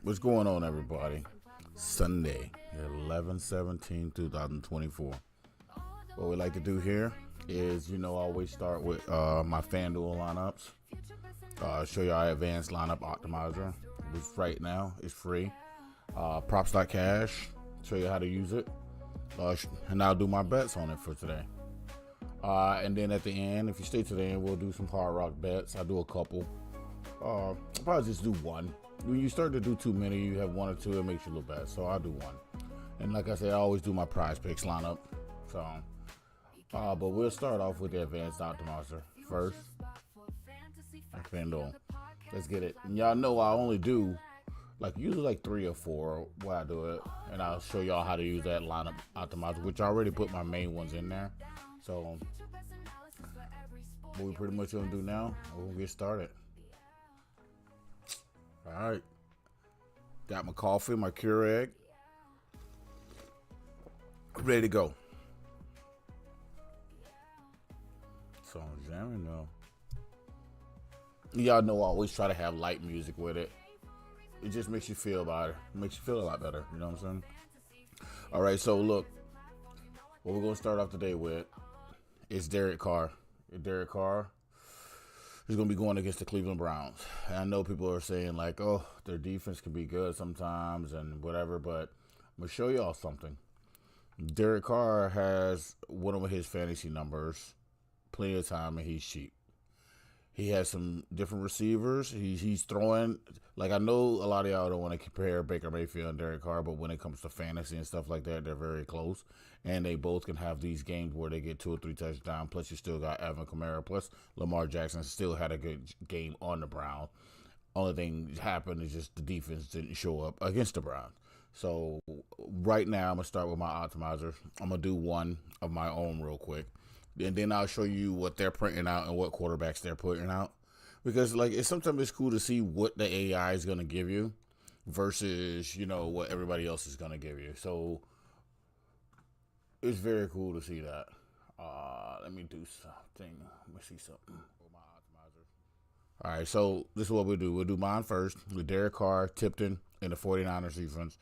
What's going on, everybody? Sunday, 11/17/2024. What we like to do here is, I always start with my FanDuel lineups. Show you our advanced lineup optimizer, which right now is free. Props.cash, show you how to use it. And I'll do my bets on it for today. And then at the end, if you stay to the end, we'll do some hard rock bets. I do a couple. I'll probably just do one. When you start to do too many, you have one or two, it makes you look bad. So I'll do one. And like I said, I always do my Prizepicks lineup. So, but we'll start off with the advanced optimizer first. FanDuel. Let's get it. And y'all know I only do usually like 3 or 4 where I do it. And I'll show y'all how to use that lineup optimizer, which I already put my main ones in there. So what we pretty much gonna do now, we're gonna get started. Alright. Got my coffee, my Keurig. Ready to go. So I'm jamming though. Y'all know I always try to have light music with it. It just makes you feel better. Makes you feel a lot better. You know what I'm saying? Alright, so look. What we're gonna start off today with is Derek Carr. Derek Carr is going to be going against the Cleveland Browns. And I know people are saying like, oh, their defense can be good sometimes and whatever, but I'm going to show y'all something. Derek Carr has one of his fantasy numbers, plenty of time, and he's cheap. He has some different receivers. He's throwing, like I know a lot of y'all don't want to compare Baker Mayfield and Derek Carr, but when it comes to fantasy and stuff like that, they're very close. And they both can have these games where they get 2 or 3 touchdowns. Plus, you still got Alvin Kamara. Plus, Lamar Jackson still had a good game on the Browns. Only thing happened is just the defense didn't show up against the Browns. So right now, I'm going to start with my optimizer. I'm going to do one of my own real quick. And then I'll show you what they're printing out and what quarterbacks they're putting out. Because sometimes it's cool to see what the AI is going to give you versus, what everybody else is going to give you. So it's very cool to see that. Let me do something. Let me see something. All right, so this is what we'll do. We'll do mine first with Derek Carr, Tipton, and the 49ers defense.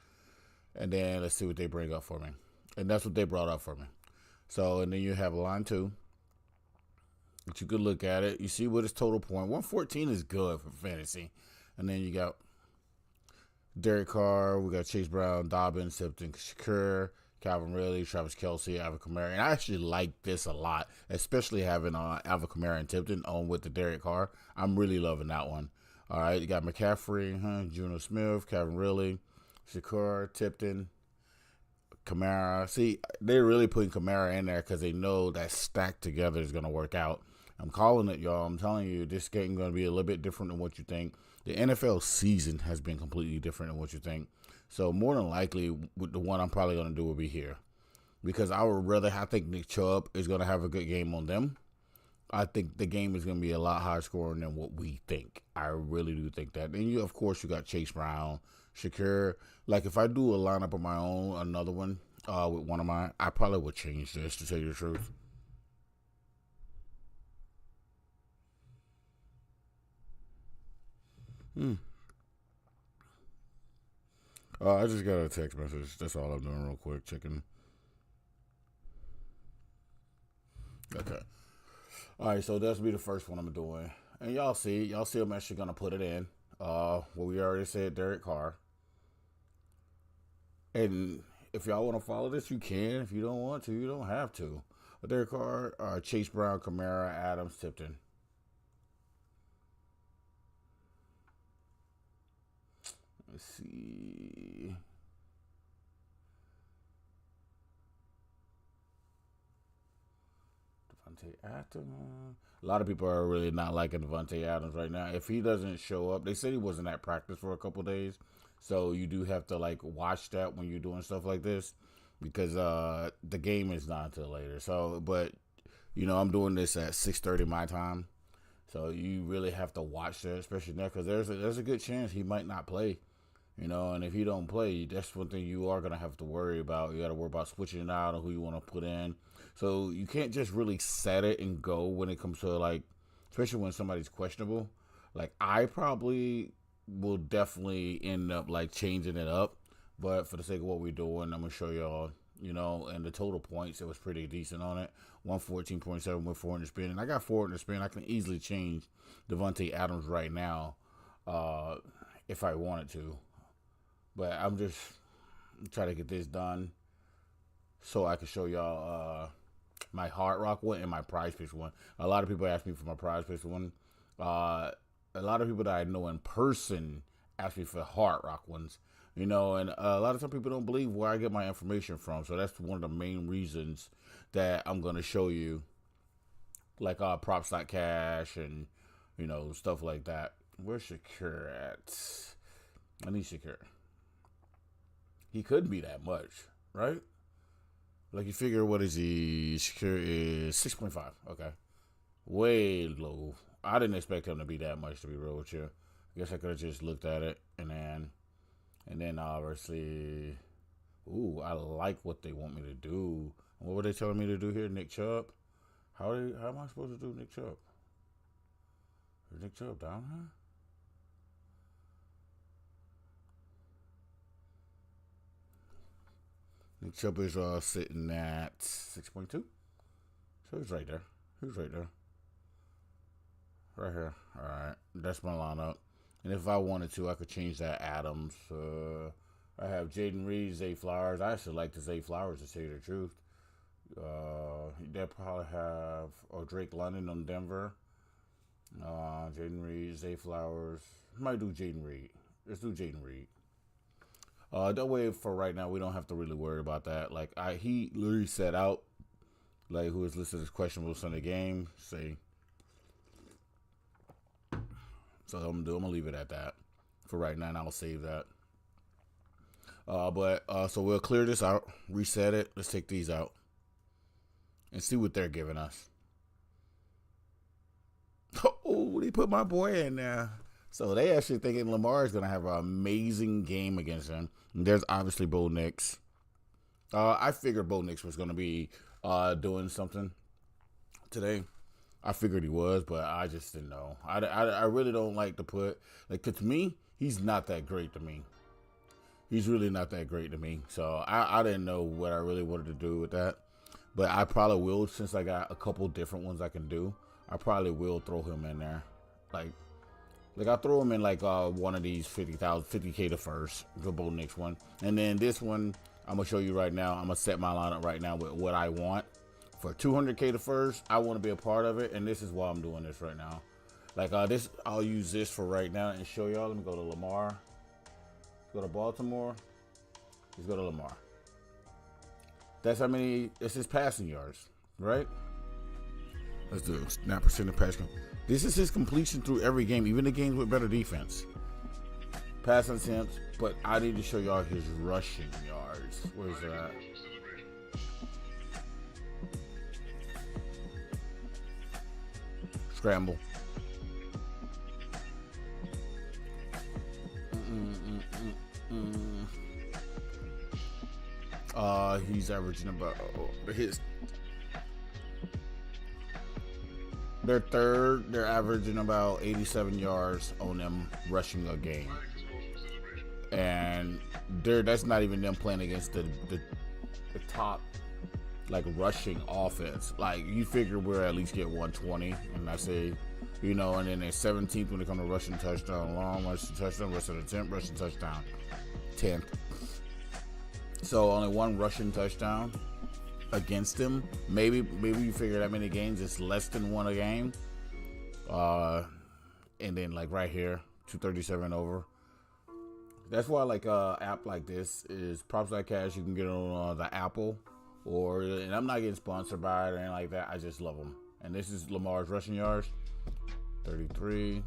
And then let's see what they bring up for me. And that's what they brought up for me. So, and then you have line 2. But you could look at it. You see what his total point. 114 is good for fantasy. And then you got Derek Carr. We got Chase Brown, Dobbins, Tipton, Shakur, Calvin Ridley, Travis Kelce, Alvin Kamara. And I actually like this a lot, especially having Alvin Kamara and Tipton on with the Derek Carr. I'm really loving that one. All right, you got McCaffrey, Juno Smith, Calvin Ridley, Shakur, Tipton, Kamara. See, they're really putting Kamara in there because they know that stacked together is going to work out. I'm calling it, y'all. I'm telling you, this game is going to be a little bit different than what you think. The NFL season has been completely different than what you think. So more than likely, the one I'm probably going to do will be here. Because I think Nick Chubb is going to have a good game on them. I think the game is going to be a lot higher scoring than what we think. I really do think that. And of course, you got Chase Brown, Shakur. Like, if I do a lineup of my own, another one with one of mine, I probably would change this, to tell you the truth. I just got a text message. That's all I'm doing real quick. Checking. Okay. All right, so that's be the first one I'm doing. And y'all see I'm actually going to put it in. Well, we already said Derek Carr. And if y'all want to follow this, you can. If you don't want to, you don't have to. But Derek Carr, Chase Brown, Kamara, Adams, Tipton. Let's see. Devontae Adams. A lot of people are really not liking Devontae Adams right now. If he doesn't show up, they said he wasn't at practice for a couple days. So you do have to watch that when you're doing stuff like this, because the game is not until later. So, but I'm doing this at 6:30 my time, so you really have to watch that, especially now, because there's a good chance he might not play. And if he don't play, that's one thing you are gonna have to worry about. You got to worry about switching it out and who you want to put in. So you can't just really set it and go when it comes to especially when somebody's questionable. Like, I probably will definitely end up like changing it up. But for the sake of what we're doing, I'm gonna show y'all. And the total points, it was pretty decent on it. 114.7 with 400 spin, and I got 400 spin. I can easily change Devontae Adams right now, if I wanted to. But I'm just trying to get this done so I can show y'all my Hard Rock one and my Prizepicks one. A lot of people ask me for my Prizepicks one. A lot of people that I know in person ask me for Hard Rock ones. And a lot of some people don't believe where I get my information from. So that's one of the main reasons that I'm going to show you, like props.cash and, stuff like that. Where's Shakir at? I need Shakir. He couldn't be that much, right? Like, you figure, what is he? Shakir is 6.5. Okay. Way low. I didn't expect him to be that much, to be real with you. I guess I could have just looked at it and then obviously, I like what they want me to do. What were they telling me to do here? Nick Chubb? How am I supposed to do Nick Chubb? Is Nick Chubb down here? Nick Chubb is sitting at 6.2. So he's right there. Right here. All right. That's my lineup. And if I wanted to, I could change that Adams. I have Jaden Reed, Zay Flowers. I actually like the Zay Flowers, to tell you the truth. They'll probably have Drake London on Denver. Jaden Reed, Zay Flowers. Might do Jaden Reed. Let's do Jaden Reed. That way, for right now, we don't have to really worry about that. Like, he literally set out, like, who is listed as questionable Sunday game. Say. So I'm gonna leave it at that for right now, and I'll save that. So we'll clear this out, reset it. Let's take these out and see what they're giving us. Oh, they put my boy in there. So they actually thinking Lamar is gonna have an amazing game against him. And there's obviously Bo Nix. I figured Bo Nix was gonna be doing something today. I figured he was, but I just didn't know. I really don't like to put, like, 'cause to me, he's not that great to me. He's really not that great to me. So I didn't know what I really wanted to do with that. But I probably will, since I got a couple different ones I can do. I probably will throw him in there. Like I'll throw him in like one of these 50K to first, the Bo Nix one. And then this one, I'm going to show you right now. I'm going to set my lineup right now with what I want. For 200K to first, I want to be a part of it, and this is why I'm doing this right now. Like this, I'll use this for right now and show y'all. Let me go to Lamar. Let's go to Baltimore. Let's go to Lamar. That's how many. It's his passing yards, right? Let's do it. Snap percent of pass. This is his completion through every game, even the games with better defense. Passing attempts, but I need to show y'all his rushing yards. Where's that? Scramble. He's averaging about they're averaging about 87 yards on them rushing a game, and that's not even them playing against the top like rushing offense. Like, you figure we're at least get 120, and I say, and then at 17th when it comes to rushing touchdown, long rushing touchdown, rushing attempt, rushing touchdown, 10th. So only one rushing touchdown against him. Maybe you figure that many games, it's less than one a game. And then like right here, 237 over. That's why like app like this is props like cash. You can get on the Apple, and I'm not getting sponsored by it or anything like that. I just love them. And this is Lamar's rushing yards: 33,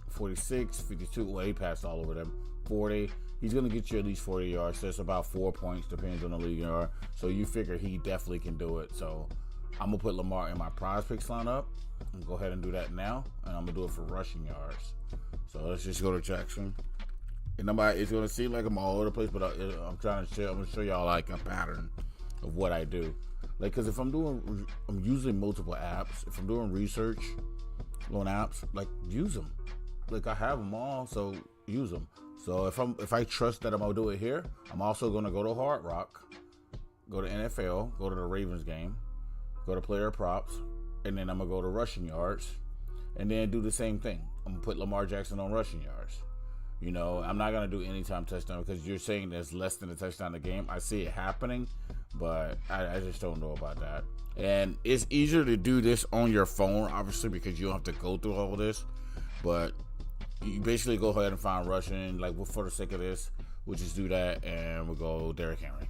46, 52. Well, he passed all over them. 40. He's going to get you at least 40 yards. So that's about 4 points, depends on the league yard. So you figure he definitely can do it. So I'm going to put Lamar in my Prizepicks lineup. I'm going to go ahead and do that now. And I'm going to do it for rushing yards. So let's just go to Jackson. And it's going to seem like I'm all over the place, but I'm going to show y'all like a pattern of what I do. Like, because if I'm using multiple apps. If I'm doing research on apps, like, use them. Like, I have them all. So use them. So if I trust that I'm gonna do it here, I'm also gonna go to Hard Rock, go to NFL, go to the Ravens game, go to player props, and then I'm gonna go to rushing yards, and then do the same thing. I'm gonna put Lamar Jackson on rushing yards. You know, I'm not going to do anytime touchdown because you're saying there's less than a touchdown a game. I see it happening, but I just don't know about that. And it's easier to do this on your phone, obviously, because you don't have to go through all of this. But you basically go ahead and find rushing. Like, for the sake of this, we'll just do that, and we'll go Derrick Henry.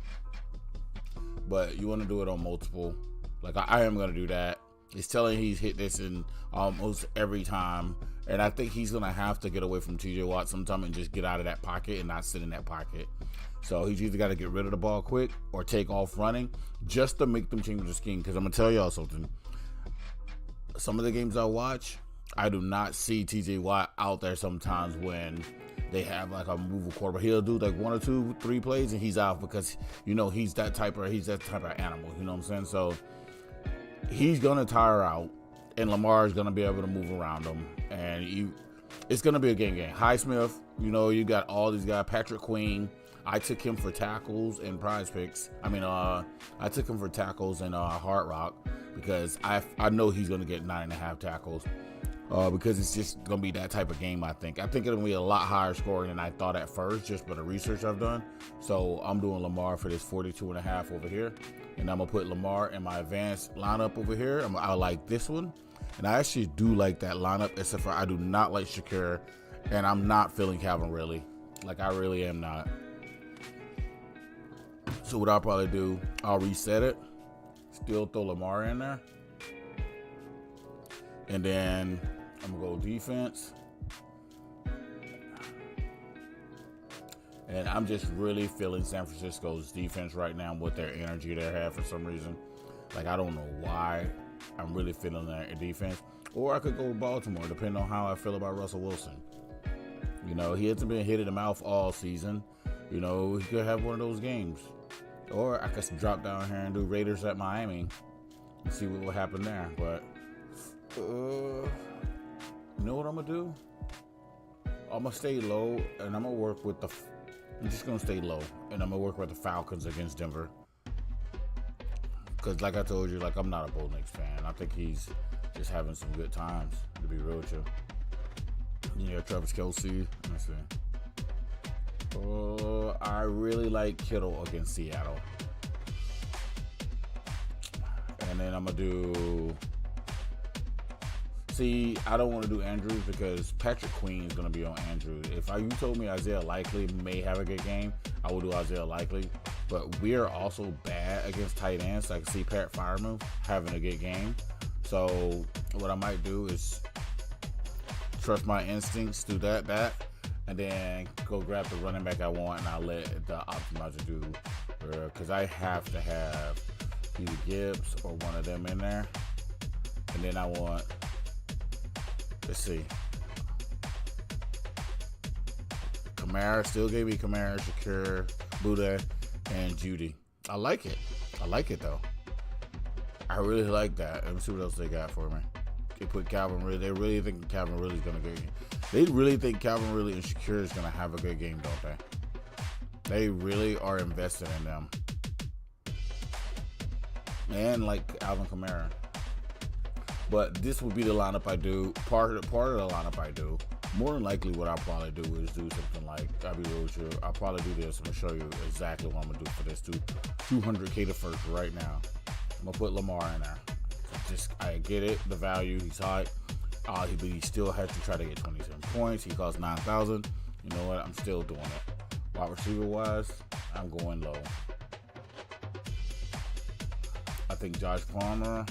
But you want to do it on multiple. Like, I am going to do that. It's telling he's hit this in almost every time. And I think he's going to have to get away from TJ Watt sometime and just get out of that pocket and not sit in that pocket. So he's either got to get rid of the ball quick or take off running just to make them change the scheme. Because I'm going to tell y'all something. Some of the games I watch, I do not see TJ Watt out there sometimes when they have like a movable quarterback. He'll do like 1 or 2, 3 plays and he's out because, you know, he's that type of animal. You know what I'm saying? So he's going to tire out. And Lamar is going to be able to move around him. And it's going to be a game. Highsmith, you know, you got all these guys. Patrick Queen, I took him for tackles in Prizepicks. I took him for tackles in Hard Rock because I know he's going to get 9.5 tackles because it's just going to be that type of game, I think. I think it'll be a lot higher scoring than I thought at first, just by the research I've done. So I'm doing Lamar for this 42.5 over here. And I'm going to put Lamar in my advanced lineup over here. I like this one. And I actually do like that lineup, except for I do not like Shakir. And I'm not feeling Calvin Ridley. Like, I really am not. So what I'll probably do, I'll reset it. Still throw Lamar in there. And then I'm going to go defense. And I'm just really feeling San Francisco's defense right now with their energy they have for some reason. Like, I don't know why. I'm really feeling their defense. Or I could go with Baltimore, depending on how I feel about Russell Wilson. You know, he hasn't been hit in the mouth all season. You know, he could have one of those games. Or I could drop down here and do Raiders at Miami and see what will happen there. But, you know what I'm going to do? I'm going to stay low, and I'm going to work with I'm just going to stay low, and I'm going to work with the Falcons against Denver. Because like I told you, like, I'm not a Bo Nix fan. I think he's just having some good times, to be real with you. Yeah, Travis Kelce. Let me see. I really like Kittle against Seattle. And then I'm going to do... See, I don't want to do Andrews because Patrick Queen is going to be on Andrews. If you told me Isaiah Likely may have a good game, I will do Isaiah Likely. But we are also bad against tight ends. I can see Pat Fireman having a good game. So what I might do is trust my instincts, do that, and then go grab the running back I want, and I'll let the optimizer do. Because I have to have either Gibbs or one of them in there. And then I want... Let's see. Kamara, still gave me Kamara, Shakir, Buddha, and Judy. I like it. I like it, though. I really like that. Let me see what else they got for me. They put Calvin Ridley. They really think Calvin Ridley's going to get game. They really think Calvin Ridley and Shakir is going to have a good game, don't they? They really are invested in them. And like Alvin Kamara. But this would be the lineup I do. Part of the lineup I do. More than likely, what I'll probably do is do something like, I'll be real with you, I'll probably do this. I'm going to show you exactly what I'm going to do for this 200K to first right now. I'm going to put Lamar in there. I get it, the value, he's high. But he still has to try to get 27 points. He costs 9,000. You know what? I'm still doing it. Wide receiver wise, I'm going low. I think Josh Palmer.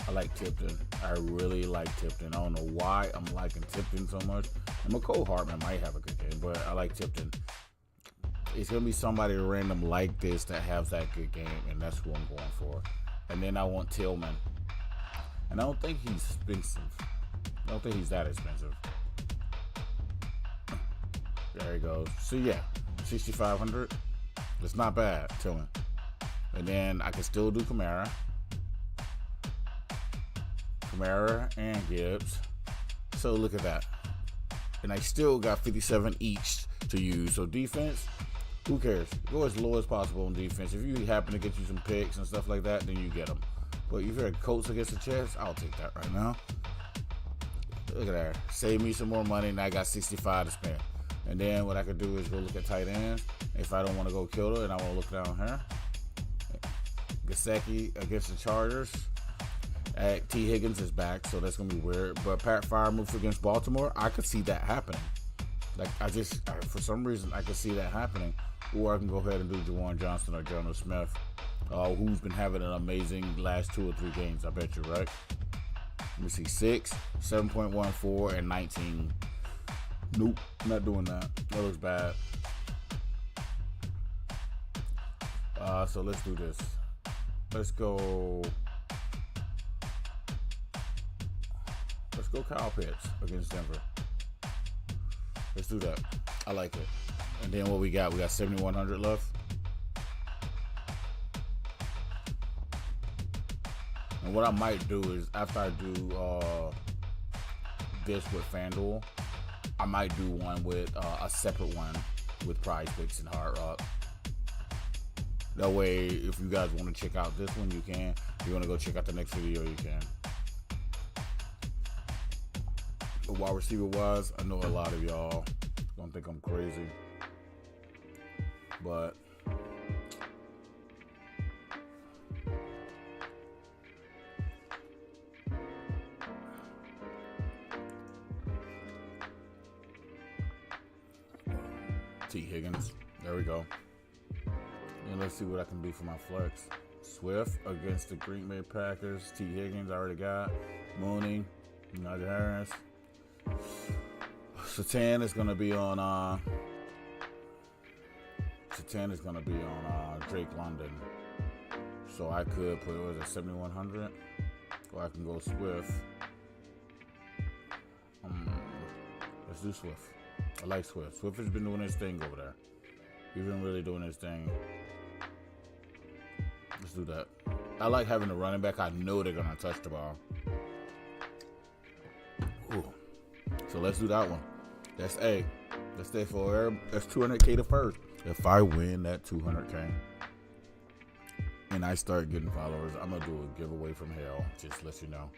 I like Tipton. I really like Tipton. I don't know why I'm liking Tipton so much. And McCole Hartman might have a good game, but I like Tipton. It's going to be somebody random like this that has that good game, and that's who I'm going for. And then I want Tillman. And I don't think he's expensive. I don't think he's that expensive. There he goes. So, yeah, 6,500. It's not bad, Tillman. And then I can still do Kamara and Gibbs. So look at that. And I still got 57 each to use. So defense, who cares? Go as low as possible on defense. If you happen to get you some picks and stuff like that, then you get them. But if you're a Colts against the Jets, I'll take that right now. Look at that. Save me some more money, and I got 65 to spend. And then what I could do is go look at tight ends. If I don't want to go Kittle and I want to look down here, Gesicki against the Chargers. T. Higgins is back, so that's going to be weird. But Pat Freiermuth against Baltimore, I could see that happening. Like, for some reason, I could see that happening. Or I can go ahead and do Juwan Johnson or Jonnu Smith, who's been having an amazing last 2 or 3 games, I bet you, right? Let me see, 6, 7.14, and 19. Nope, not doing that. That looks bad. So let's do this. Let's go Kyle Pitts against Denver. Let's do that. I like it. And then what we got? We got 7,100 left. And what I might do is after I do this with FanDuel, I might do one with a separate one with Prizepicks and Hard Rock. That way, if you guys want to check out this one, you can. If you want to go check out the next video, you can. But wide receiver wise, I know a lot of y'all don't think I'm crazy, but T. Higgins, there we go. And let's see what I can do for my flex. Swift against the Green Bay Packers. T. Higgins, I already got. Mooney, Najee Harris. Satan is gonna be on. Drake London. So I could put, what is it, 7,100, or I can go Swift. Let's do Swift. I like Swift. Swift has been doing his thing over there. He's been really doing his thing. Let's do that. I like having a running back. I know they're gonna touch the ball. Ooh. So let's do that one. That's A. That's there for that's 200K to first. If I win that 200K and I start getting followers, I'm gonna do a giveaway from hell. Just let you know.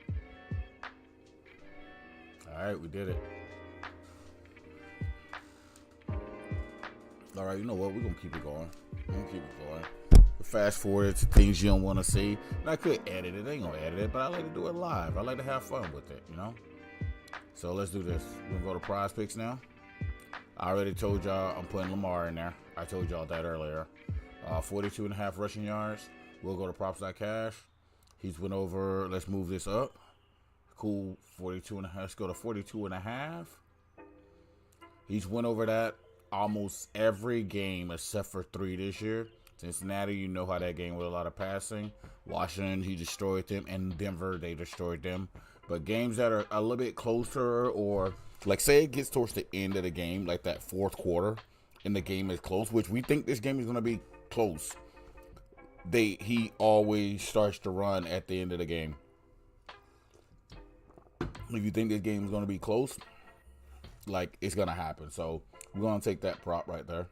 All right, we did it. All right, you know what? We're gonna keep it going. Fast forward to things you don't want to see. And I could edit it. I ain't gonna edit it, but I like to do it live. I like to have fun with it, you know? So let's do this. We're gonna go to Prizepicks now. I already told y'all I'm putting Lamar in there. I told y'all that earlier. 42.5 rushing yards. We'll go to props.cash. He's went over. Let's move this up. Cool. 42.5. Let's go to 42.5. He's went over that almost every game except for 3 this year. Cincinnati, you know how that game with a lot of passing. Washington, he destroyed them. And Denver, they destroyed them. But games that are a little bit closer, or like say it gets towards the end of the game, like that fourth quarter, and the game is close, which we think this game is going to be close. He always starts to run at the end of the game. If you think this game is going to be close, like it's going to happen. So we're going to take that prop right there.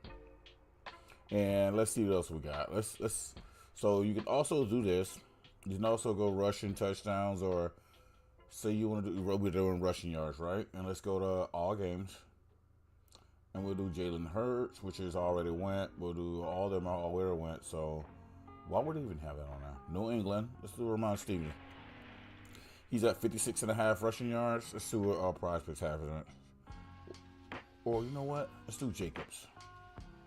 And let's see what else we got. Let's. So you can also do this. You can also go rushing touchdowns, or say you want to do, we're doing rushing yards, right? And let's go to all games. And we'll do Jalen Hurts, which is already went. We'll do all of them already went. So why would they even have that on there? New England. Let's do Ramon Stevenson. He's at 56.5 rushing yards. Let's see what Prizepicks have in it. Or you know what? Let's do Jacobs.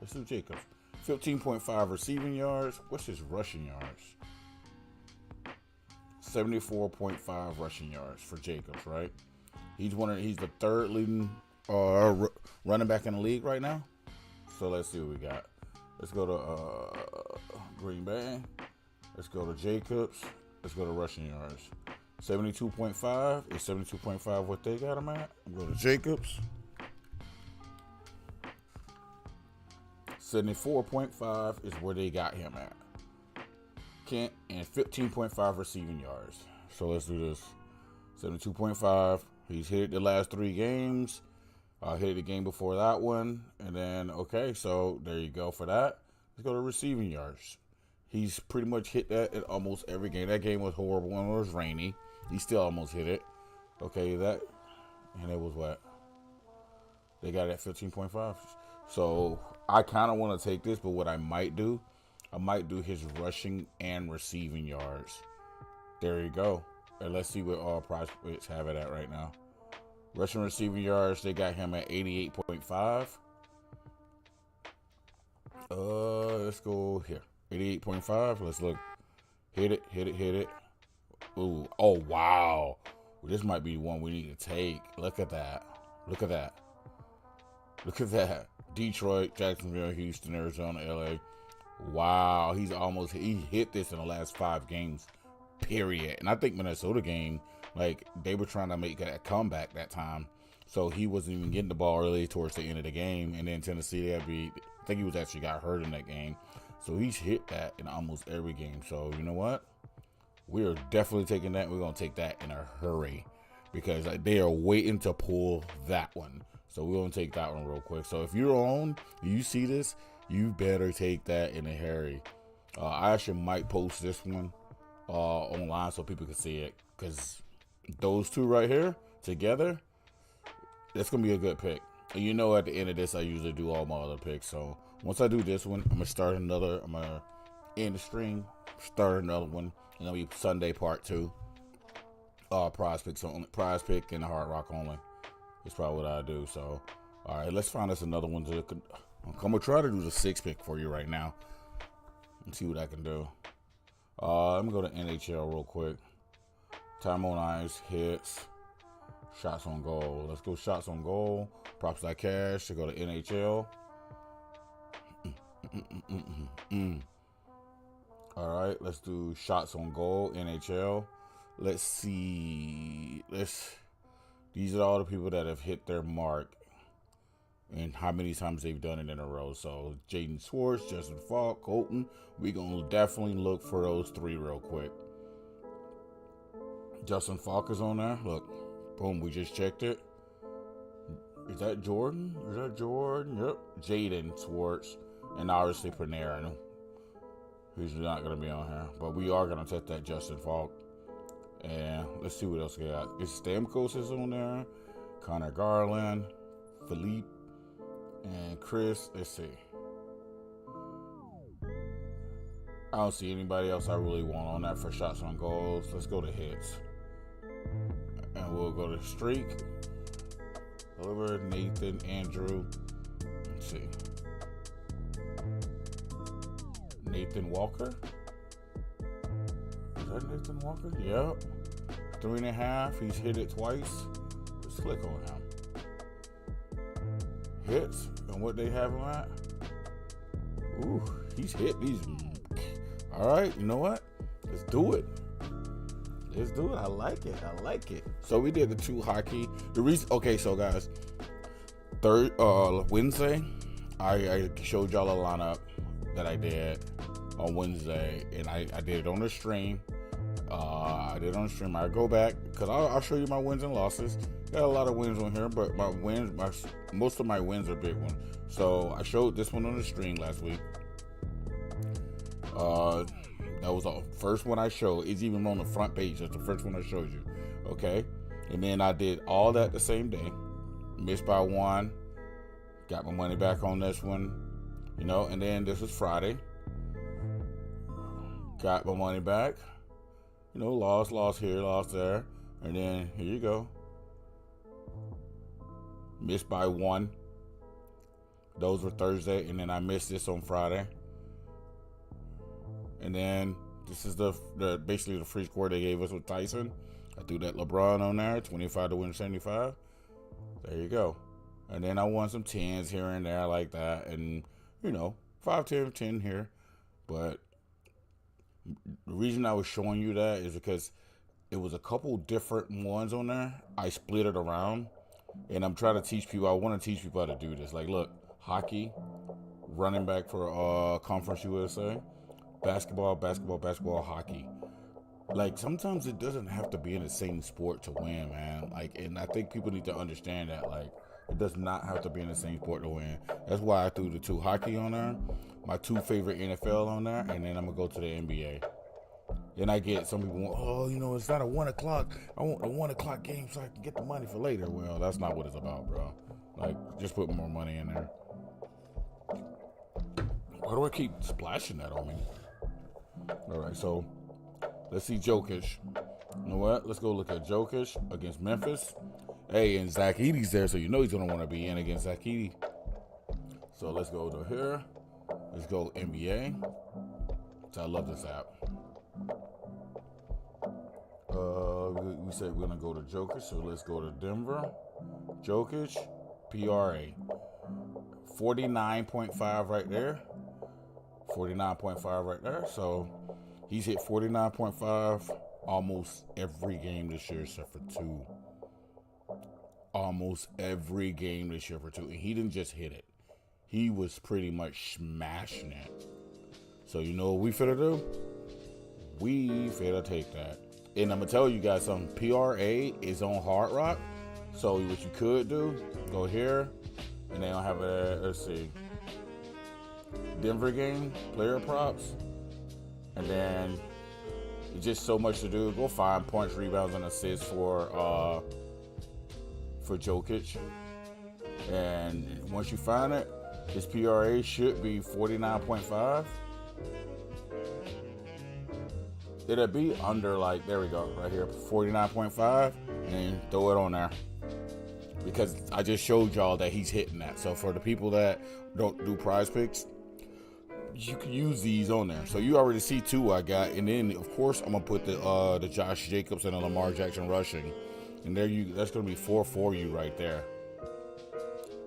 15.5 receiving yards. What's his rushing yards? 74.5 rushing yards for Jacobs, right? He's the third leading running back in the league right now. So let's see what we got. Let's go to Green Bay. Let's go to Jacobs. Let's go to rushing yards. 72.5 is 72.5 what they got him at. I'm going to Jacobs. 74.5 is where they got him at. And 15.5 receiving yards. So let's do this. 72.5. He's hit the last 3 games. Hit the game before that one. And then, okay, so there you go for that. Let's go to receiving yards. He's pretty much hit that in almost every game. That game was horrible when it was rainy. He still almost hit it. Okay, and it was what? They got it at 15.5. So I kind of want to take this, but what I might do his rushing and receiving yards. There you go. And let's see what all Prizepicks have it at right now. Rushing receiving yards, they got him at 88.5. Let's go here. 88.5. Let's look. Hit it. Ooh. Oh, wow. This might be one we need to take. Look at that. Detroit, Jacksonville, Houston, Arizona, LA. Wow. He hit this in the last 5 games. Period. And I think Minnesota game, like, they were trying to make a comeback that time. So he wasn't even getting the ball really towards the end of the game. And then Tennessee, I think he was actually got hurt in that game. So he's hit that in almost every game. So you know what? We are definitely taking that. We're going to take that in a hurry because they are waiting to pull that one. So we're going to take that one real quick. So if you're on, you see this, you better take that in a hurry. I actually might post this one online so people can see it because those two right here together, that's going to be a good pick. And you know, at the end of this, I usually do all my other picks. So once I do this one, I'm going to end the stream, start another one, and it'll be Sunday part 2. Prize pick and the Hard Rock only. That's probably what I do. So, all right, let's find us another one. I'm going to try to do the 6 pick for you right now and see what I can do. Let me go to NHL real quick. Time on ice, hits, shots on goal. Let's go shots on goal. Props like cash to go to NHL. All right, let's do shots on goal, NHL. Let's see. These are all the people that have hit their mark and how many times they've done it in a row. So Jaden Schwartz, Justin Falk, Colton. We're going to definitely look for those 3 real quick. Justin Falk is on there. Look, boom, we just checked it. Is that Jordan? Yep. Jaden Schwartz. And obviously Panarin. He's not going to be on here. But we are going to take that Justin Falk. And let's see what else we got. Stamkos is on there. Connor Garland. Philippe. And Chris. Let's see. I don't see anybody else I really want on that for shots on goals. Let's go to hits. And we'll go to streak. Oliver, Nathan, Andrew. Let's see. Nathan Walker? Is that Nathan Walker? Yep. 3.5. He's hit it twice. Let's click on him. Hits. And what they have him at? Ooh, he's hit these. All right, you know what? Let's do it. I like it. So we did the 2 hockey. Okay, so guys, Wednesday, I showed y'all a lineup that I did on Wednesday, and I did it on the stream. I go back because I'll show you my wins and losses. Got a lot of wins on here, but most of my wins are big ones. So I showed this one on the stream last week. That was the first one I showed. It's even on the front page. That's the first one I showed you. Okay. And then I did all that the same day. Missed by 1. Got my money back on this one. You know, and then this was Friday. Got my money back. You know, lost here, lost there. And then here you go. Missed by 1. Those were Thursday. And then I missed this on Friday. And then this is the basically the free score they gave us with Tyson. I threw that LeBron on there, 25 to win 75. There you go. And then I won some 10s here and there like that. And, you know, 5, 10 here. But the reason I was showing you that is because it was a couple different ones on there. I split it around. And I'm trying to teach people. I want to teach people how to do this. Like, look, hockey, running back for Conference USA. Basketball, hockey. Like sometimes it doesn't have to be in the same sport to win, man. Like, and I think people need to understand that. Like, it does not have to be in the same sport to win. That's why I threw the 2 hockey on there, my 2 favorite NFL on there, and then I'm gonna go to the NBA. Then I get some people want, oh, it's not a 1 o'clock. I want a 1 o'clock game so I can get the money for later. Well, that's not what it's about, bro. Like, just put more money in there. Why do I keep splashing that on me? All right, so let's see Jokic. You know what? Let's go look at Jokic against Memphis. Hey, and Zach Edey's there, so you know he's going to want to be in against Zach Edey. So let's go to here. Let's go NBA. So I love this app. We said we're going to go to Jokic, so let's go to Denver. Jokic, PRA. 49.5 right there. 49.5 right there. So he's hit 49.5 almost every game this year except for 2. Almost every game this year for 2. And he didn't just hit it. He was pretty much smashing it. So you know what we finna do? We finna take that. And I'm gonna tell you guys something. PRA is on Hard Rock. So what you could do, go here, and they don't have a, let's see, Denver game, player props, and then it's just so much to do. Go find points, rebounds, and assists for Jokic. And once you find it, his PRA should be 49.5. It'll be under, like, there we go, right here, 49.5, and throw it on there. Because I just showed y'all that he's hitting that. So for the people that don't do Prizepicks, you can use these on there. So you already see 2 I got, and then of course I'm gonna put the Josh Jacobs and the Lamar Jackson rushing, and that's gonna be 4 for you right there.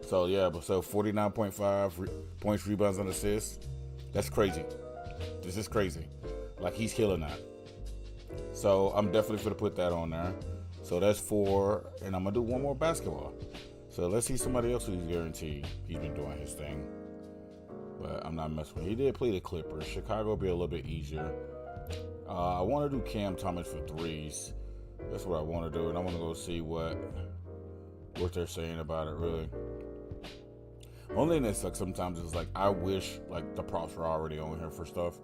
So yeah, so 49.5 points, rebounds, and assists. That's crazy. This is crazy. Like, he's killing that. So I'm definitely gonna put that on there. So that's 4, and I'm gonna do one more basketball. So let's see somebody else who's guaranteed. He's been doing his thing, but I'm not messing with him. He did play the Clippers. Chicago will be a little bit easier. I want to do Cam Thomas for 3s. That's what I want to do, and I want to go see what they're saying about it. Really, only thing that sucks sometimes is, like, I wish, like, the props were already on here for stuff.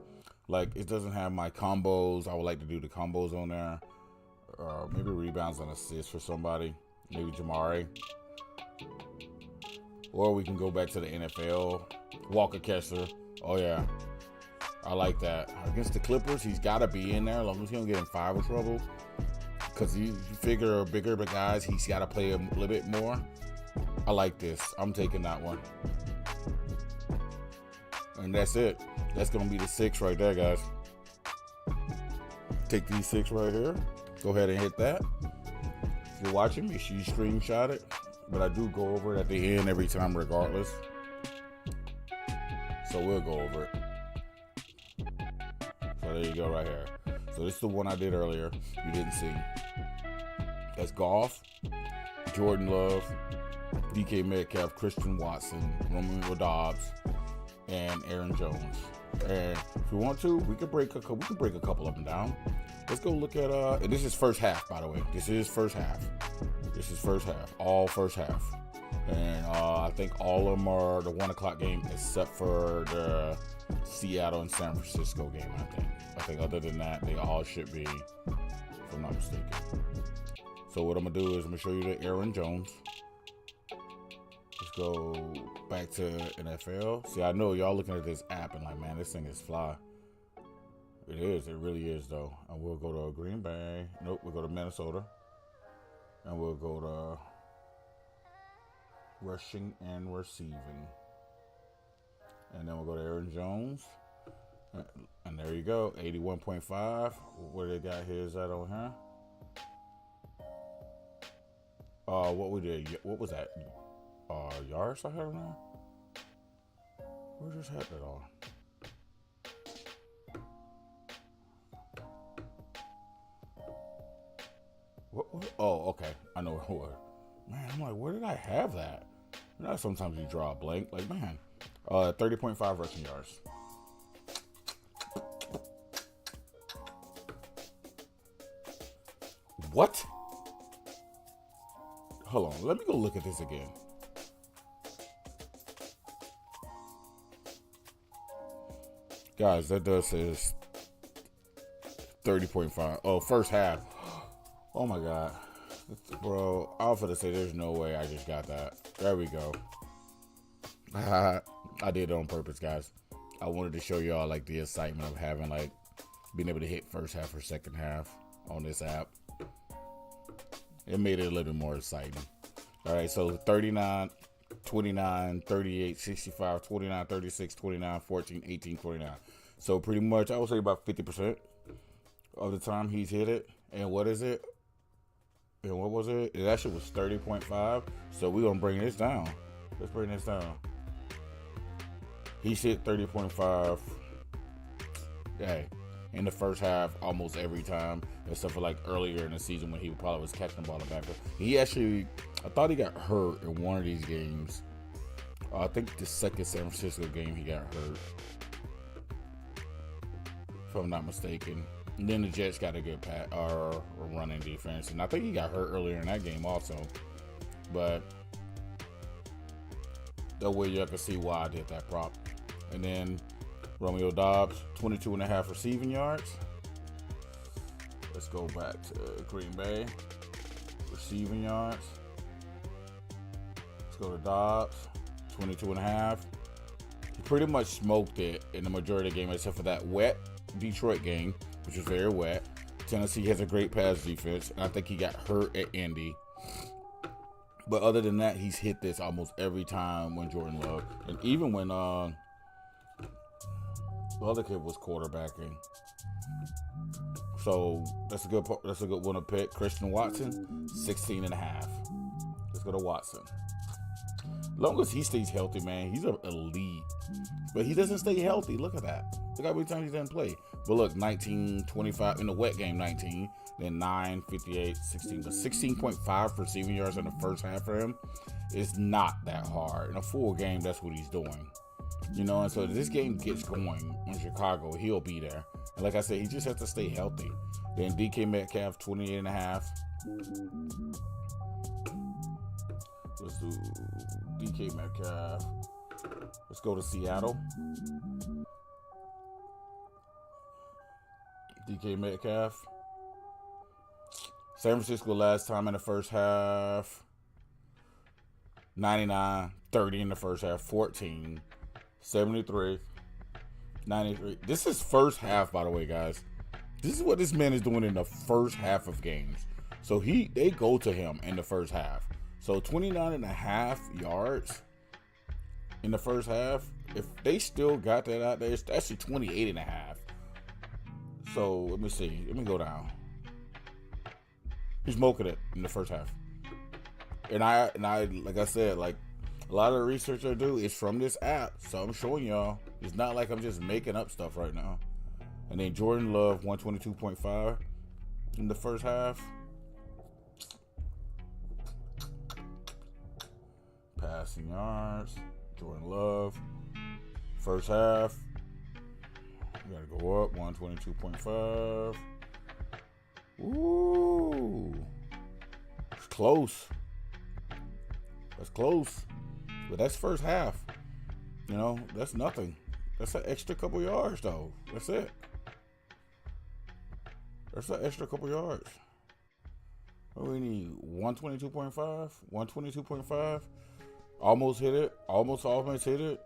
Like, it doesn't have my combos. I would like to do the combos on there. Maybe rebounds and assists for somebody. Maybe Jamari. Or we can go back to the NFL. Walker Kessler. Oh, yeah. I like that. Against the Clippers, he's got to be in there. As long as he don't get in foul trouble. Because you figure bigger guys, he's got to play a little bit more. I like this. I'm taking that one. And that's it. That's going to be the 6 right there, guys. Take these 6 right here. Go ahead and hit that. If you're watching, make sure you screenshot it. But I do go over it at the end every time regardless. So we'll go over it. So there you go right here. So this is the one I did earlier. You didn't see. That's Goff, Jordan Love, DK Metcalf, Christian Watson, Romeo Dobbs, and Aaron Jones. And if we want to, we could break a couple of them down. Let's go look at and this is first half, by the way. This is first half. All first half. And I think all of them are the 1 o'clock game except for the Seattle and San Francisco game, I think other than that, they all should be, if I'm not mistaken. So what I'm gonna do is I'm gonna show you the Aaron Jones. Let's go back to NFL. See, I know y'all looking at this app and like, man, this thing is fly. It is. It really is, though. And we'll go to Green Bay. Nope, we'll go to Minnesota. And we'll go to rushing and receiving. And then we'll go to Aaron Jones. And there you go. 81.5. What they got here is that on here? What we did? What was that? Yards I had on there? Where just had that on? What? Oh, okay. I know where. Man, I'm like, where did I have that? You know, sometimes you draw a blank. Like, man, 30.5 rushing yards. What? Hold on. Let me go look at this again. Guys, that does says 30.5. Oh, first half. Oh my God. Bro, I was going to say there's no way I just got that. There we go. I did it on purpose, guys. I wanted to show y'all like the excitement of having like being able to hit first half or second half on this app. It made it a little more exciting. All right, so 39, 29, 38, 65, 29, 36, 29, 14, 18, 29. So pretty much, I would say about 50% of the time he's hit it. And what is it? And what was it? That shit was 30.5. So we're going to bring this down. Let's bring this down. He's hit 30.5. Hey, in the first half almost every time, except for like earlier in the season when he probably was catching the ball in the back. He actually, I thought he got hurt in one of these games. I think the second San Francisco game he got hurt, if I'm not mistaken. And then the Jets got a good running defense, and I think he got hurt earlier in that game also. But that way you can see why I did that prop. And then Romeo Doubs, 22.5 receiving yards. Let's go back to Green Bay. Receiving yards. Let's go to Doubs, 22.5. He pretty much smoked it in the majority of the game, except for that wet Detroit game, which was very wet. Tennessee has a great pass defense, and I think he got hurt at Indy. But other than that, he's hit this almost every time when Jordan Love, and even when the other kid was quarterbacking. So that's a good one to pick. Christian Watson, 16.5. Let's go to Watson. Long as he stays healthy, man, he's an elite. But he doesn't stay healthy. Look at that. Look how many times he doesn't play. But look, 19, 25 in the wet game, 19. Then 9, 58, 16. But 16.5 receiving yards in the first half for him is not that hard. In a full game, that's what he's doing. You know, and so if this game gets going in Chicago, he'll be there. And like I said, he just has to stay healthy. Then DK Metcalf, 28.5. Let's do DK Metcalf. Let's go to Seattle. DK Metcalf. San Francisco last time in the first half. 99, 30 in the first half, 14, 73, 93. This is first half, by the way, guys. This is what this man is doing in the first half of games. So they go to him in the first half. So 29.5 yards in the first half. If they still got that out there, it's actually 28.5. So let me see. Let me go down. He's smoking it in the first half. And I like I said, like a lot of the research I do is from this app. So I'm showing y'all. It's not like I'm just making up stuff right now. And then Jordan Love, 122.5 in the first half. Passing yards, Jordan Love. First half, we gotta go up, 122.5. Ooh, it's close. That's close, but that's first half. You know, that's nothing. That's an extra couple yards, though. That's it. That's an extra couple yards. What do we need? 122.5, 122.5. Almost hit it. Almost hit it.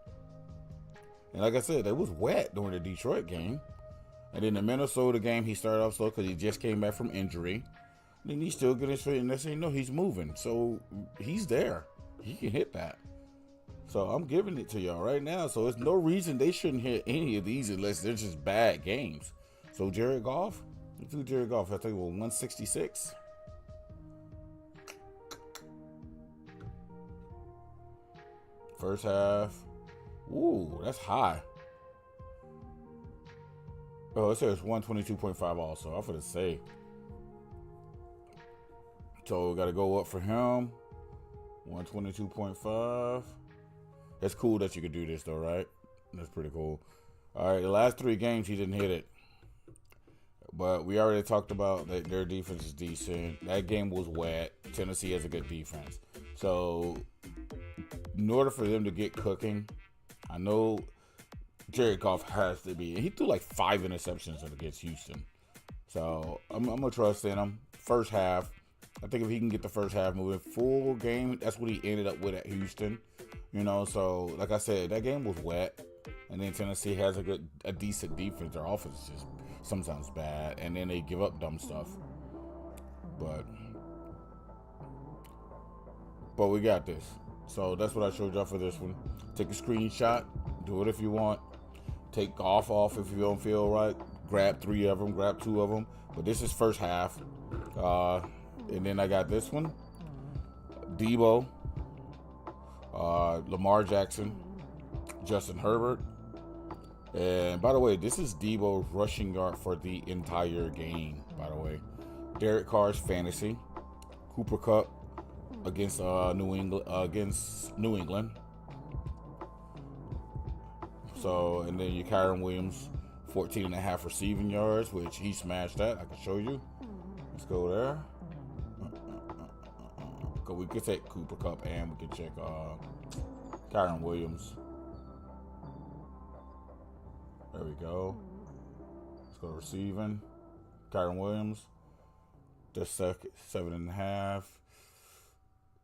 And like I said, it was wet during the Detroit game. And then the Minnesota game, he started off slow because he just came back from injury. Then he's still getting straight. And next thing you know, he's moving. So he's there. He can hit that. So I'm giving it to y'all right now. So there's no reason they shouldn't hit any of these unless they're just bad games. So Jared Goff, let's do Jared Goff. I think it was 166. First half. Ooh, that's high. Oh, it says 122.5 also. I'm going to say. So we got to go up for him. 122.5. That's cool that you could do this though, right? That's pretty cool. All right, the last 3 games he didn't hit it. But we already talked about that their defense is decent. That game was wet. Tennessee has a good defense. So, in order for them to get cooking, I know Jared Goff has to be. He threw like 5 interceptions against Houston. So, I'm going to trust in him. First half, I think if he can get the first half moving, full game, that's what he ended up with at Houston. So like I said, that game was wet. And then Tennessee has a decent defense. Their offense is just sometimes bad. And then they give up dumb stuff. But we got this. So that's what I showed y'all for this one. Take a screenshot. Do it if you want. Take Goff off if you don't feel right. Grab 3 of them. Grab 2 of them. But this is first half. And then I got this one. Debo. Lamar Jackson. Justin Herbert. And by the way, this is Debo's rushing yard for the entire game, by the way. Derek Carr's fantasy. Cooper Kupp against New England. So, and then your Kyron Williams, 14.5 receiving yards, which he smashed that. I can show you. Let's go there. We could take Cooper Kupp and we can check Kyron Williams. There we go. Let's go to receiving. Kyron Williams. Just 7.5.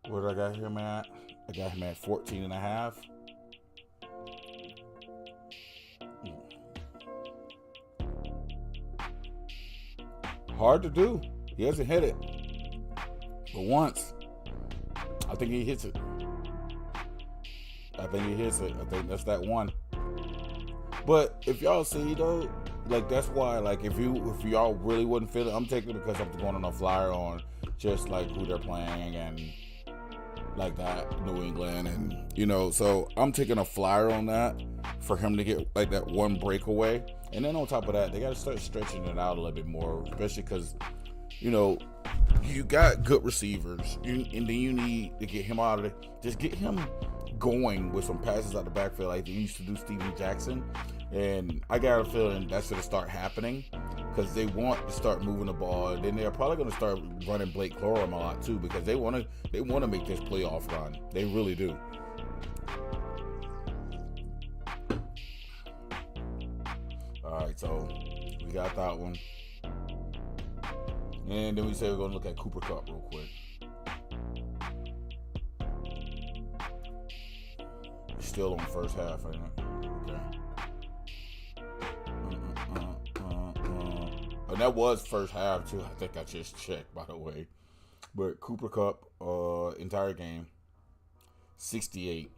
What did I got him at? I got him at 14.5. Hard to do. He hasn't hit it. But once, I think he hits it. I think that's that one. But if y'all see though, like that's why, like if y'all really wouldn't feel it, I'm taking it because I'm going on a flyer on just like who they're playing and like that, New England, and so I'm taking a flyer on that for him to get like that one breakaway. And then on top of that, they got to start stretching it out a little bit more, especially because, you got good receivers, and then you need to get him out of it. Just get him going with some passes out the backfield like they used to do Steven Jackson. And I got a feeling that's going to start happening because they want to start moving the ball. And then they're probably going to start running Blake Corum a lot too because they want to make this playoff run. They really do. All right, so we got that one. And then we say we're going to look at Cooper Kupp real quick. Still on first half, ain't it? Okay. And that was first half, too. I think I just checked, by the way. But Cooper Kupp, entire game, 68.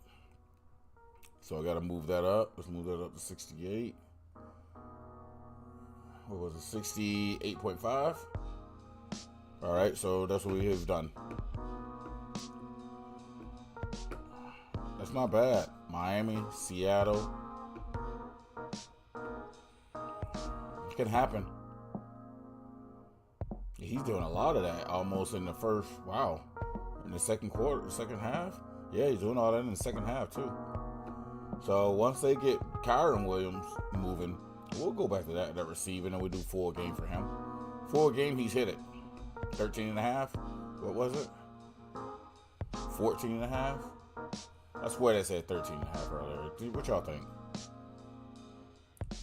So I got to move that up. Let's move that up to 68. What was it? 68.5. All right, so that's what we have done. That's not bad. Miami, Seattle. It can happen. He's doing a lot of that almost in the first, in the second half. Yeah, he's doing all that in the second half too. So once they get Kyron Williams moving, we'll go back to that receiving and we do full game for him. Full game, he's hit it. 13.5. What was it? 14.5. I swear they said 13.5 earlier. What y'all think?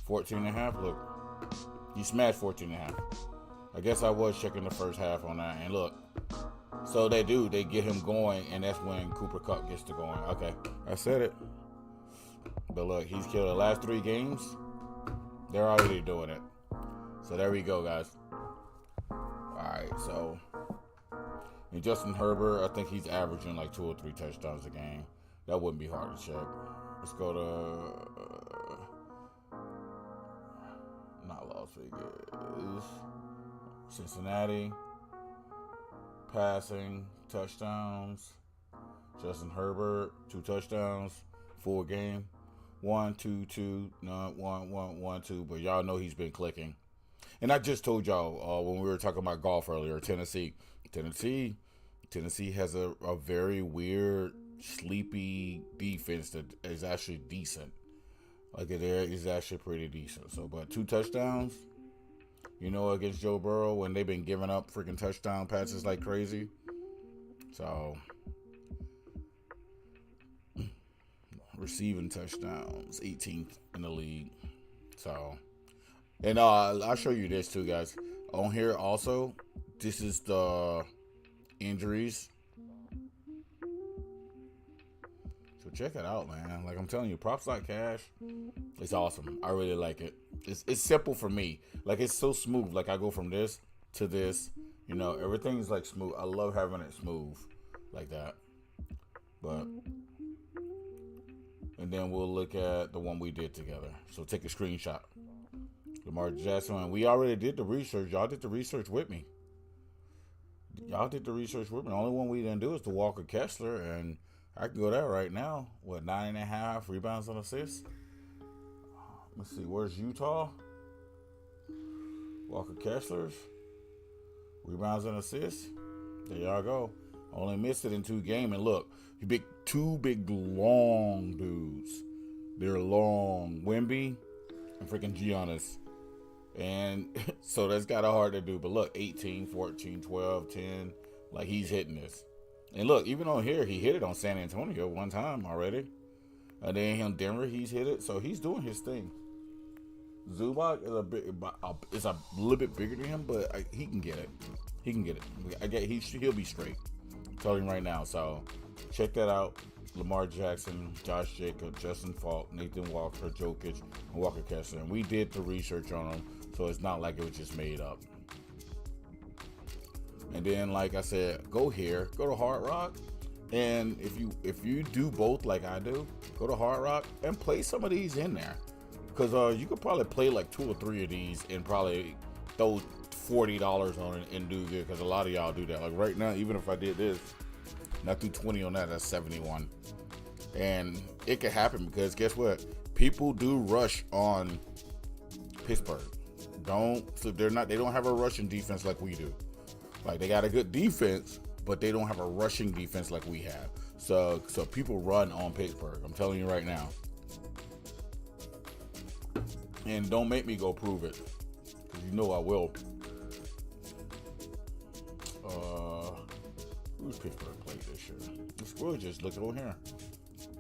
14.5. Look, he smashed 14.5. I guess I was checking the first half on that, and look. So they get him going, and that's when Cooper Kupp gets to going. Okay, I said it. But look, he's killed the last 3 games. They're already doing it. So there we go, guys. Alright, so and Justin Herbert, I think he's averaging like 2 or 3 touchdowns a game. That wouldn't be hard to check. Let's go to not Las Vegas. Cincinnati. Passing, touchdowns. Justin Herbert, 2 touchdowns, full game. 1, 2, 2, no, 1, 1, 1, 2. But y'all know he's been clicking. And I just told y'all when we were talking about golf earlier, Tennessee has a very weird, sleepy defense that is actually decent. Like it is actually pretty decent. So, but 2 touchdowns. You know, against Joe Burrow when they've been giving up freaking touchdown passes like crazy. So, receiving touchdowns, 18th in the league. So, and I'll show you this too, guys. On here also, this is the injuries. So check it out, man. Like I'm telling you, props like cash. It's awesome. I really like it. It's simple for me. Like it's so smooth. Like I go from this to this. You know, everything's like smooth. I love having it smooth like that. But and then we'll look at the one we did together. So take a screenshot. Lamar Jackson. And we already did the research. Y'all did the research with me. Y'all did the research with me. The only one we didn't do is the Walker Kessler, and I can go there right now. What, 9.5 rebounds and assists? Let's see, where's Utah? Walker Kessler's rebounds and assists. There y'all go. Only missed it in 2 games, and look, two big long dudes. They're long. Wemby and freaking Giannis. And so that's kind of hard to do. But look, 18, 14, 12, 10. Like he's hitting this. And look, even on here, he hit it on San Antonio one time already. And then in Denver, he's hit it. So he's doing his thing. Zubac is a little bit bigger than him, but he can get it. He can get it. He'll be straight. I'm telling you right now. So check that out. Lamar Jackson, Josh Jacobs, Justin Falk, Nathan Walker, Jokic, and Walker Kessler. And we did the research on them, so it's not like it was just made up. And then, like I said, go to Hard Rock, and if you do both like I do, go to Hard Rock and play some of these in there, because you could probably play like 2 or 3 of these and probably throw $40 on it and do good. Because a lot of y'all do that. Like right now, even if I did this, and I threw 20 on that, that's 71. And it could happen because guess what? People do rush on Pittsburgh. They don't have a rushing defense like we do. Like they got a good defense, but they don't have a rushing defense like we have. So people run on Pittsburgh. I'm telling you right now. And don't make me go prove it, because you know I will. Who's Pittsburgh played this year? We'll just look over here.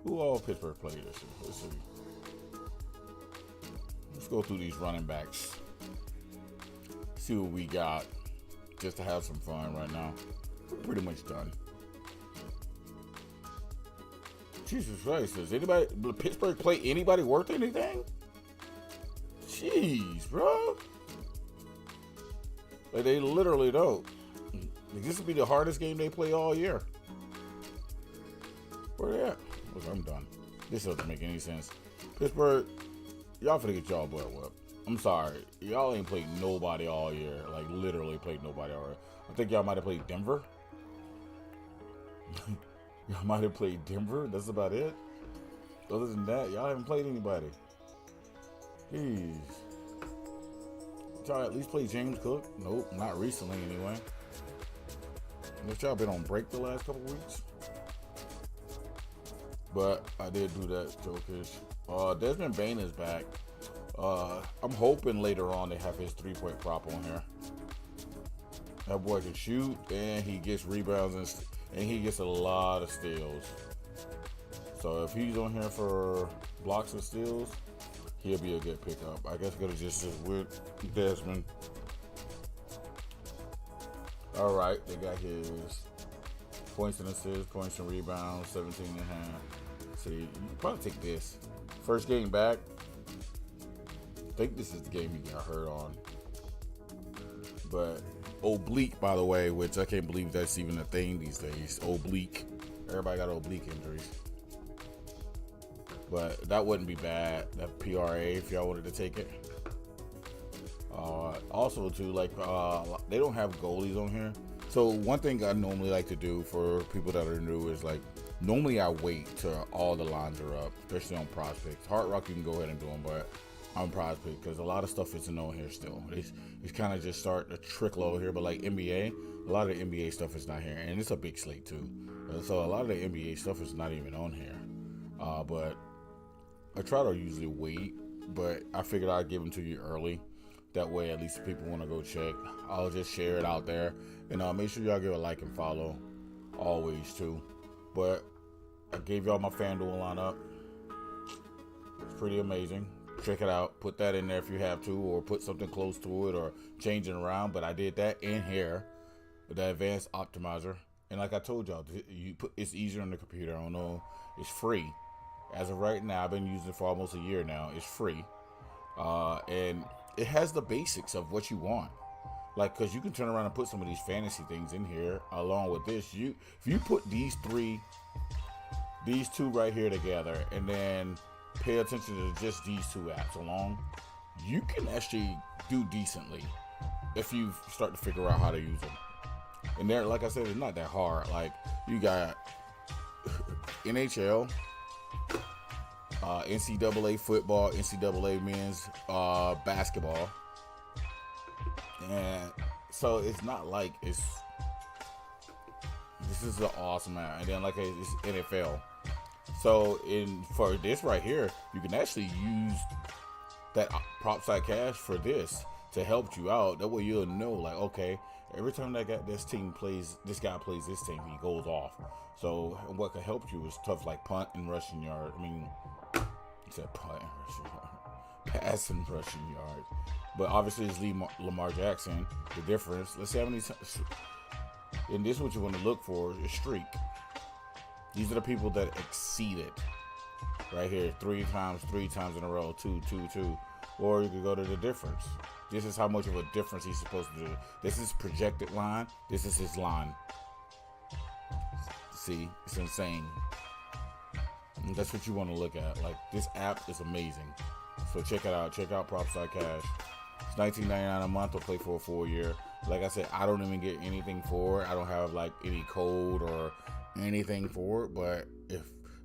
Who all Pittsburgh played this year? Let's see. Let's go through these running backs. See what we got. Just to have some fun right now. We're pretty much done. Jesus Christ, does Pittsburgh play anybody worth anything? Jeez, bro. Like they literally don't. Like, this would be the hardest game they play all year. Where they at? Look, I'm done. This doesn't make any sense. Pittsburgh, y'all finna get y'all butt whipped. I'm sorry. Y'all ain't played nobody all year. Like, literally played nobody all year. I think y'all might have played Denver. Y'all might have played Denver. That's about it. Other than that, y'all haven't played anybody. Jeez. Y'all at least play James Cook? Nope, not recently anyway. If y'all been on break the last couple weeks. But I did do that, Jokic. Desmond Bain is back. I'm hoping later on they have his 3-point prop on here. That boy can shoot, and he gets rebounds, and he gets a lot of steals. So if he's on here for blocks and steals, he'll be a good pickup. I guess gonna just with Desmond. All right, they got his points and assists, points and rebounds, 17 and a half. See, you can probably take this. First game back. I think this is the game he got hurt on. But oblique, by the way, which I can't believe that's even a thing these days. Oblique. Everybody got oblique injuries. But that wouldn't be bad. That PRA, if y'all wanted to take it. Also, too, like, they don't have goalies on here. So one thing I normally like to do for people that are new is, like, normally I wait till all the lines are up, especially on Prizepicks. Hard Rock, you can go ahead and do them, but on Prizepicks, because a lot of stuff isn't on here still. It's kind of just starting to trickle over here, but like NBA, a lot of the NBA stuff is not here, and it's a big slate too. So a lot of the NBA stuff is not even on here. But I try to usually wait, but I figured I'd give them to you early. That way, at least if people want to go check, I'll just share it out there. And make sure y'all give a like and follow, always too. But I gave y'all my FanDuel lineup. It's pretty amazing. Check it out. Put that in there if you have to, or put something close to it, or change it around. But I did that in here with the advanced optimizer. And like I told y'all, it's easier on the computer. I don't know. It's free. As of right now, I've been using it for almost a year now. It's free. And it has the basics of what you want. Like, because you can turn around and put some of these fantasy things in here along with this. If you put these two right here together, and then pay attention to just these two apps alone, you can actually do decently if you start to figure out how to use them. And there, like I said, it's not that hard. Like, you got NHL, NCAA football, NCAA men's basketball, and so it's not like this is an awesome app. And then like it's NFL. So for this right here, you can actually use that prop side cash for this to help you out. That way you'll know, like, okay, every time this guy plays this team, he goes off. So what could help you is stuff like punt and rushing yard. I mean, it said punt and rushing yard, pass and rushing yards. But obviously it's Lamar Jackson. The difference. Let's see how many. And this is what you want to look for: is streak. These are the people that exceed it. Right here, three times in a row, 2, 2, 2. Or you could go to the difference. This is how much of a difference he's supposed to do. This is projected line. This is his line. See, it's insane. And that's what you want to look at. Like, this app is amazing. So check it out. Check out Propside Cash. It's $19.99 a month. I'll play for a full year. Like I said, I don't even get anything for it. I don't have like any code or anything for it. But if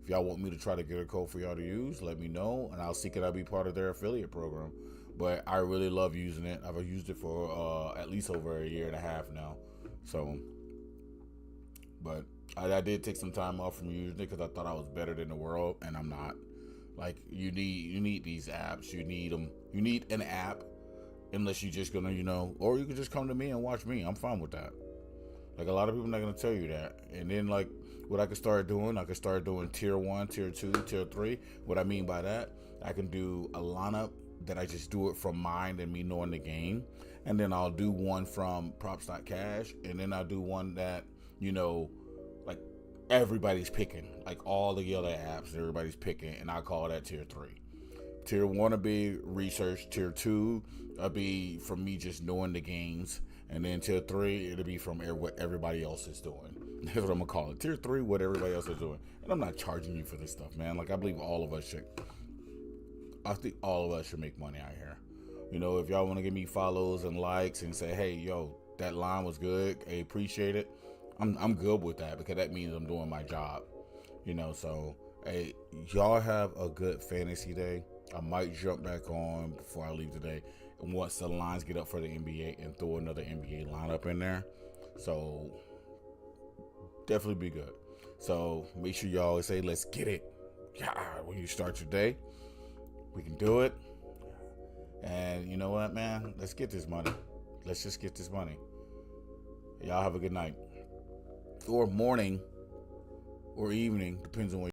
y'all want me to try to get a code for y'all to use, let me know, and I'll seek it. I'll be part of their affiliate program. But I really love using it. I've used it for at least over a year and a half now. So, but I did take some time off from using it because I thought I was better than the world, and I'm not. Like, you need these apps. You need them. You need an app, unless you're just gonna, or you can just come to me and watch me. I'm fine with that. Like, a lot of people are not gonna tell you that. And then, like, what I could start doing tier 1, tier 2, tier 3. What I mean by that, I can do a lineup that I just do it from mind and me knowing the game. And then I'll do one from props.cash. And then I'll do one that, like, everybody's picking. Like, all the other apps, everybody's picking. And I call that tier 3. Tier 1 will be research. Tier 2 will be from me just knowing the games. And then tier 3, it'll be from what everybody else is doing. That's what I'm going to call it. Tier 3, what everybody else is doing. And I'm not charging you for this stuff, man. Like, I believe I think all of us should make money out here. If y'all want to give me follows and likes and say, hey, yo, that line was good, I appreciate it, I'm good with that, because that means I'm doing my job. So, hey, y'all have a good fantasy day. I might jump back on before I leave today, and once the lines get up for the NBA, and throw another NBA lineup in there. So, definitely be good. So, make sure y'all always say, let's get it. Yeah, when you start your day, we can do it. And you know what, man? Let's get this money. Let's just get this money. Y'all have a good night. Or morning. Or evening. Depends on when